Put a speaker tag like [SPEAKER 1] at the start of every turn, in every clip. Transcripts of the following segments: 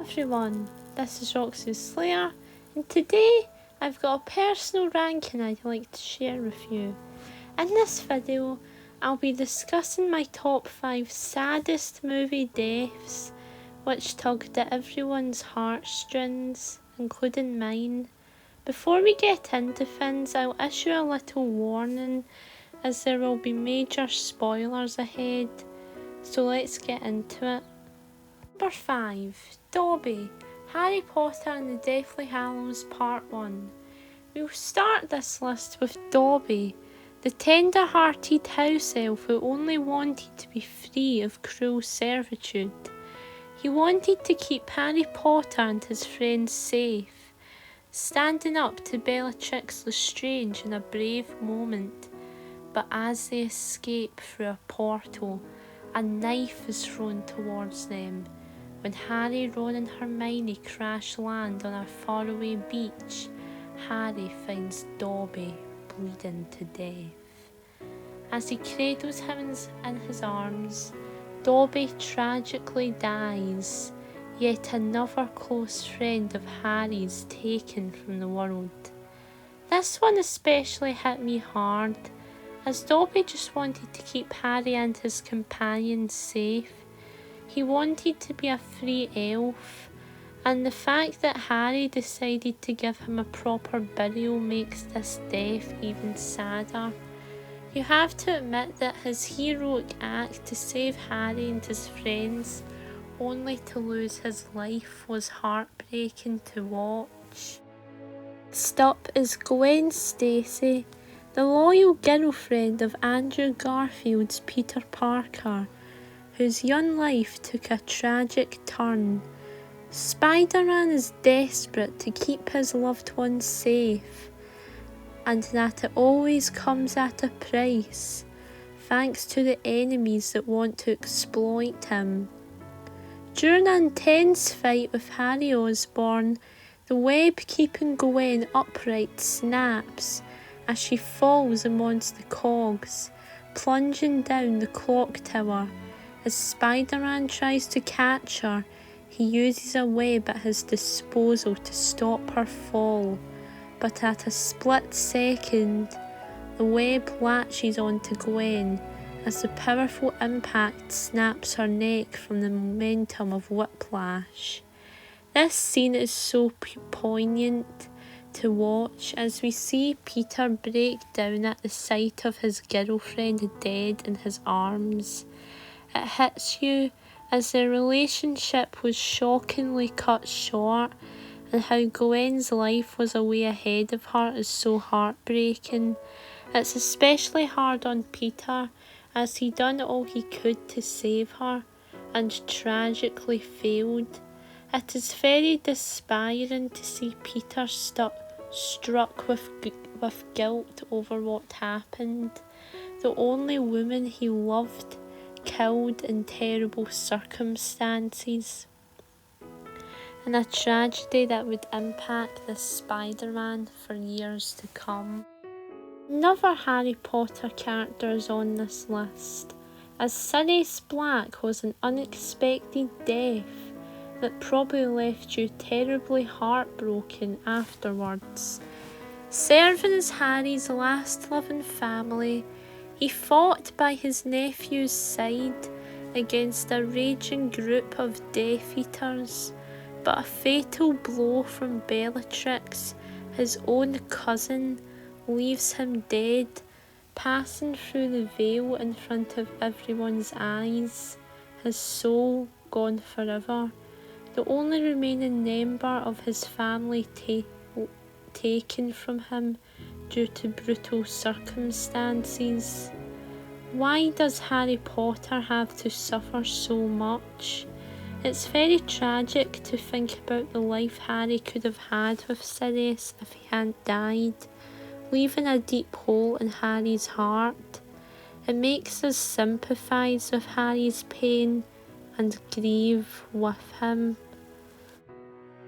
[SPEAKER 1] everyone, this is Roxy Slayer, and today I've got a personal ranking I'd like to share with you. In this video, I'll be discussing my top 5 saddest movie deaths, which tugged at everyone's heartstrings, including mine. Before we get into things, I'll issue a little warning as there will be major spoilers ahead, so let's get into it. Number 5. Dobby, Harry Potter and the Deathly Hallows Part 1. We'll start this list with Dobby, the tender-hearted house elf who only wanted to be free of cruel servitude. He wanted to keep Harry Potter and his friends safe, standing up to Bellatrix Lestrange in a brave moment. But as they escape through a portal, a knife is thrown towards them. When Harry, Ron and Hermione crash land on a faraway beach, Harry finds Dobby bleeding to death. As he cradles him in his arms, Dobby tragically dies, yet another close friend of Harry's taken from the world. This one especially hit me hard, as Dobby just wanted to keep Harry and his companions safe. He wanted to be a free elf, and the fact that Harry decided to give him a proper burial makes this death even sadder. You have to admit that his heroic act to save Harry and his friends, only to lose his life, was heartbreaking to watch. Next up is Gwen Stacy, the loyal girlfriend of Andrew Garfield's Peter Parker, whose young life took a tragic turn. Spider-Man is desperate to keep his loved ones safe, and that it always comes at a price, thanks to the enemies that want to exploit him. During an intense fight with Harry Osborn, the web keeping Gwen upright snaps as she falls amongst the cogs, plunging down the clock tower. As Spider-Man tries to catch her, he uses a web at his disposal to stop her fall, but at a split second, the web latches onto Gwen as the powerful impact snaps her neck from the momentum of whiplash. This scene is so poignant to watch as we see Peter break down at the sight of his girlfriend dead in his arms. It hits you as their relationship was shockingly cut short, and how Gwen's life was a way ahead of her is so heartbreaking. It's especially hard on Peter, as he done all he could to save her and tragically failed. It is very despairing to see Peter struck with guilt over what happened. The only woman he loved killed in terrible circumstances, and a tragedy that would impact this Spider-Man for years to come. Another Harry Potter character is on this list, as Sirius Black was an unexpected death that probably left you terribly heartbroken afterwards. Serving as Harry's last living family, he fought by his nephew's side against a raging group of Death Eaters, but a fatal blow from Bellatrix, his own cousin, leaves him dead, passing through the veil in front of everyone's eyes, his soul gone forever, the only remaining member of his family taken from him due to brutal circumstances. Why does Harry Potter have to suffer so much? It's very tragic to think about the life Harry could have had with Sirius if he hadn't died, leaving a deep hole in Harry's heart. It makes us sympathise with Harry's pain and grieve with him.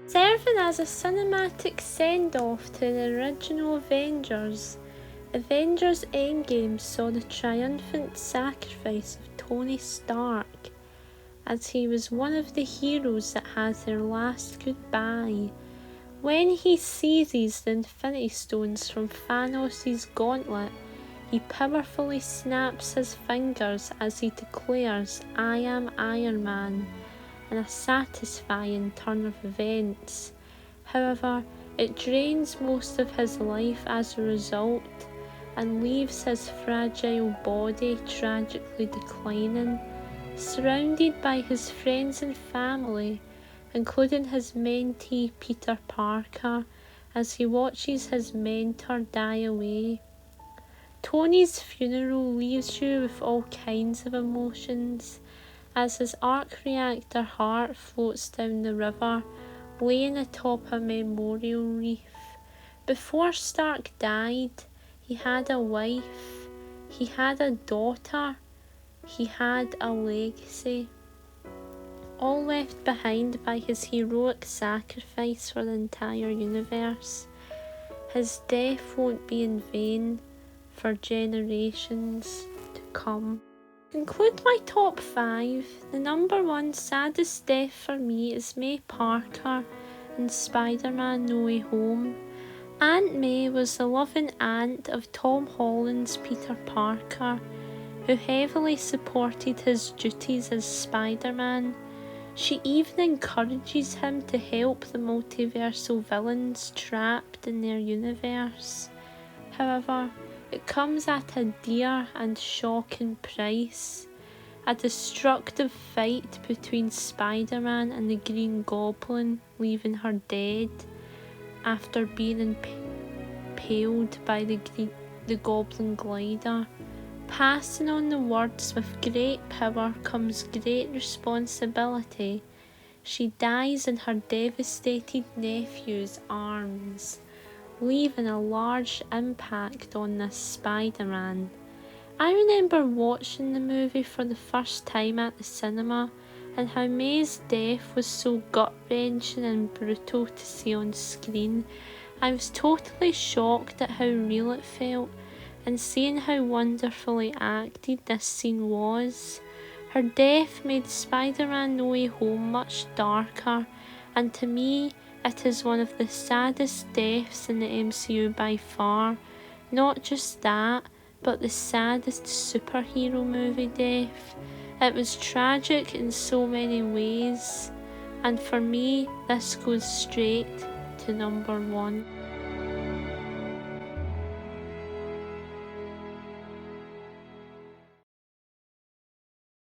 [SPEAKER 1] Serving as a cinematic send-off to the original Avengers, Avengers Endgame saw the triumphant sacrifice of Tony Stark as he was one of the heroes that had their last goodbye. When he seizes the Infinity Stones from Thanos' gauntlet, he powerfully snaps his fingers as he declares, "I am Iron Man," in a satisfying turn of events. However, it drains most of his life as a result, and leaves his fragile body tragically declining, surrounded by his friends and family, including his mentee Peter Parker, as he watches his mentor die away. Tony's funeral leaves you with all kinds of emotions, as his arc reactor heart floats down the river, laying atop a memorial reef. Before Stark died, he had a wife, he had a daughter, he had a legacy, all left behind by his heroic sacrifice for the entire universe. His death won't be in vain for generations to come. To conclude my top 5, the number 1 saddest death for me is May Parker in Spider-Man No Way Home. Aunt May was the loving aunt of Tom Holland's Peter Parker, who heavily supported his duties as Spider-Man. She even encourages him to help the multiversal villains trapped in their universe. However, it comes at a dear and shocking price. A destructive fight between Spider-Man and the Green Goblin, leaving her dead after being impaled by the Goblin glider. Passing on the words, "With great power comes great responsibility," she dies in her devastated nephew's arms, leaving a large impact on this Spider-Man. I remember watching the movie for the first time at the cinema, and how May's death was so gut-wrenching and brutal to see on screen. I was totally shocked at how real it felt, and seeing how wonderfully acted this scene was. Her death made Spider-Man No Way Home much darker, and to me, it is one of the saddest deaths in the MCU by far. Not just that, but the saddest superhero movie death. It was tragic in so many ways, and for me, this goes straight to number 1.